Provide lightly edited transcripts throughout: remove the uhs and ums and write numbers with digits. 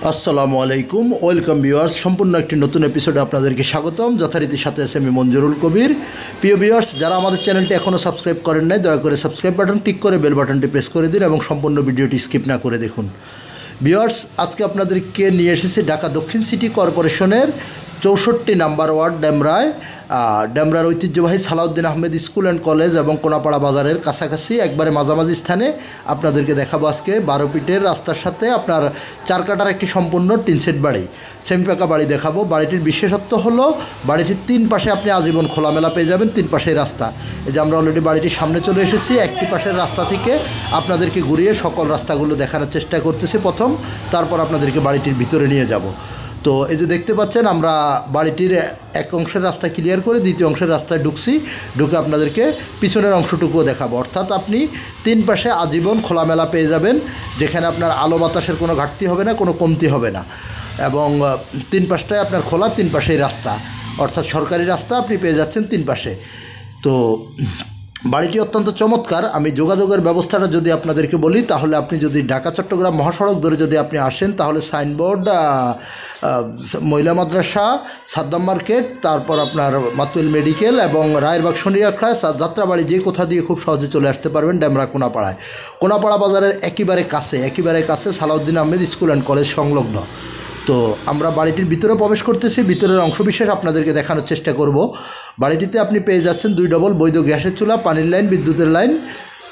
আসসালামু আলাইকুম, welcome viewers. সম্পূর্ণ একটি নতুন এপিসোডে আপনাদেরকে স্বাগতম। যথারীতির সাথে আছে আমি মঞ্জুরুল কবির। প্রিয় ভিউয়ার্স, যারা আমাদের চ্যানেলটি এখনও সাবস্ক্রাইব করেন নাই, দয়া করে সাবস্ক্রাইব বাটন ক্লিক করে বেল বাটনটি প্রেস করে দিন এবং সম্পূর্ণ ভিডিওটি স্কিপ না করে দেখুন। ভিউয়ার্স, আজকে আপনাদেরকে নিয়ে এসেছি ঢাকা দক্ষিণ সিটি কর্পোরেশনের 64 নাম্বার ওয়ার্ড ডেমরায়। ডেমরার ঐতিহ্যবাহী Salauddin Ahmed school and college এবং কোনাপাড়া বাজারের কাছাকাছি একবারে মাঝামাঝি স্থানে আপনাদেরকে দেখাবো আজকে 12 ফিটের রাস্তার সাথে আপনার 4 কাঠার একটি সম্পূর্ণ টিনশেড বাড়ি, সেমিপাকা বাড়ি দেখাবো। বাড়িটির বিশেষত্ব হলো বাড়িটির 3 পাশে আপনি আজীবন খোলামেলা পেয়ে যাবেন, 3 পাশেই রাস্তা। এই যে আমরা অলরেডি বাড়িটির সামনে চলে এসেছি। একটি পাশের রাস্তা থেকে আপনাদেরকে ঘুরিয়ে সকল রাস্তাগুলো দেখানোর চেষ্টা করতেছি প্রথম, তারপর আপনাদেরকে বাড়িটির ভিতরে নিয়ে যাব। তো এই যে দেখতে পাচ্ছেন, আমরা বাড়িটির এক অংশের রাস্তা ক্লিয়ার করে দ্বিতীয় অংশের রাস্তায় ঢুকে আপনাদেরকে পিছনের অংশটুকুও দেখাবো। অর্থাৎ আপনি 3 পাশে আজীবন খোলামেলা পেয়ে যাবেন, যেখানে আপনার আলো বাতাসের কোনো ঘাটতি হবে না, কোনো কমতি হবে না। এবং 3 পাশটায় আপনার খোলা, 3 পাশেই রাস্তা, অর্থাৎ সরকারি রাস্তা আপনি পেয়ে যাচ্ছেন 3 পাশে। তো বাড়িটি অত্যন্ত চমৎকার। আমি যোগাযোগের ব্যবস্থাটা যদি আপনাদেরকে বলি, তাহলে আপনি যদি ঢাকা চট্টগ্রাম মহাসড়ক ধরে যদি আপনি আসেন, তাহলে সাইনবোর্ড, মহিলা মাদ্রাসা, সাদ্দাম মার্কেট, তারপর আপনার মাতুয়েল মেডিকেল এবং রায়েরবাগ শনিরাখড়া যাত্রাবাড়ি, যে কোথা দিয়ে খুব সহজে চলে আসতে পারবেন ডেমরা কোনাপাড়ায়। কোনাপাড়া বাজারের একেবারে কাছে Salauddin Ahmed school and college সংলগ্ন। তো আমরা বাড়িটির ভিতরে প্রবেশ করতেছি, ভিতরের অংশবিশেষ আপনাদেরকে দেখানোর চেষ্টা করব। বাড়িটিতে আপনি পেয়ে যাচ্ছেন 2 ডবল বৈধ গ্যাসের চুলা, পানির লাইন, বিদ্যুতের লাইন।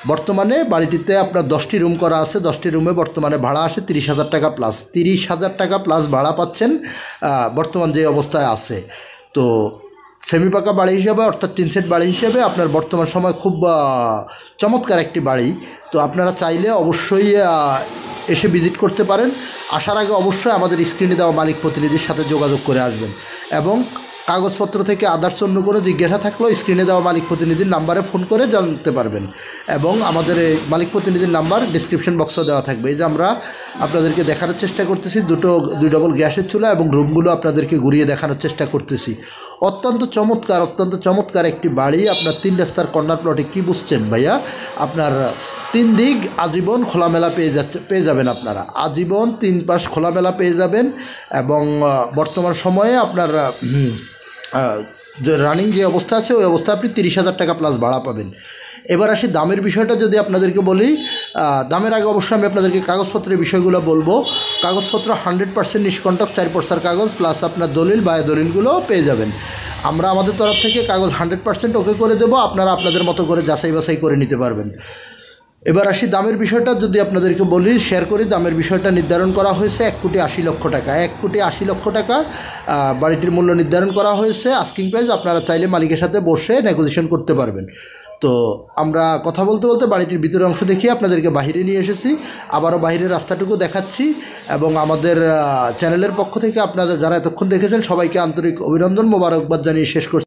বর্তমানে বাড়িটিতে আপনার 10টি রুম করা আছে। 10টি রুমে বর্তমানে ভাড়া আসে 30,000 টাকা প্লাস। 30,000 টাকা প্লাস ভাড়া পাচ্ছেন বর্তমান যে অবস্থায় আছে। তো সেমিপাকা বাড়ি হিসাবে, অর্থাৎ টিনশেড বাড়ি হিসেবে আপনার বর্তমান সময় খুব চমৎকার একটি বাড়ি। তো আপনারা চাইলে অবশ্যই এসে ভিজিট করতে পারেন। আসার আগে অবশ্যই আমাদের স্ক্রিনে দেওয়া মালিক প্রতিনিধির সাথে যোগাযোগ করে আসবেন এবং কাগজপত্র থেকে আদার্স অন্য কোনো জিজ্ঞাসা থাকলেও স্ক্রিনে দেওয়া মালিক প্রতিনিধির নাম্বারে ফোন করে জানতে পারবেন। এবং আমাদের এই মালিক প্রতিনিধির নাম্বার ডিসক্রিপশন বক্সেও দেওয়া থাকবে। এই যে আমরা আপনাদেরকে দেখানোর চেষ্টা করতেছি 2 ডবল গ্যাসের চুলা এবং রুমগুলো আপনাদেরকে ঘুরিয়ে দেখানোর চেষ্টা করতেছি। অত্যন্ত চমৎকার একটি বাড়ি। আপনার 3 রাস্তার কর্নার প্লটে। কী বুঝছেন ভাইয়া? আপনার 3 দিক আজীবন খোলামেলা পেয়ে যাবেন। আপনারা আজীবন 3 পাশ খোলামেলা পেয়ে যাবেন। এবং বর্তমান সময়ে আপনার যে রানিং যে অবস্থা আছে, ওই অবস্থা আপনি 30,000 টাকা প্লাস ভাড়া পাবেন। এবার আসি দামের বিষয়টা যদি আপনাদেরকে বলি। দামের আগে অবশ্যই আমি আপনাদেরকে কাগজপত্রের বিষয়গুলো বলবো। কাগজপত্র 100% নিষ্কণ্টক, 4 পর্সার কাগজ প্লাস আপনার দলিল বা দলিলগুলো পেয়ে যাবেন। আমরা আমাদের তরফ থেকে কাগজ 100% ওকে করে দেবো। আপনারা আপনাদের মতো করে যাচাই বাছাই করে নিতে পারবেন। এবার আসি দামের বিষয়টা যদি আপনাদেরকে বলি, শেয়ার করি। দামের বিষয়টা নির্ধারণ করা হয়েছে 1,80,00,000 টাকা। 1,80,00,000 টাকা বাড়িটির মূল্য নির্ধারণ করা হয়েছে। Asking price. আপনারা চাইলে মালিকের সাথে বসে নেগোসিয়েশন করতে পারবেন। তো আমরা কথা বলতে বলতে বাড়িটির ভিতরের অংশ দেখিয়ে আপনাদেরকে বাহিরে নিয়ে এসেছি। আবারও বাহিরের রাস্তাটুকু দেখাচ্ছি। এবং আমাদের চ্যানেলের পক্ষ থেকে আপনারা যারা এতক্ষণ দেখেছেন, সবাইকে আন্তরিক অভিনন্দন, মোবারকবাদ জানিয়ে শেষ করছি।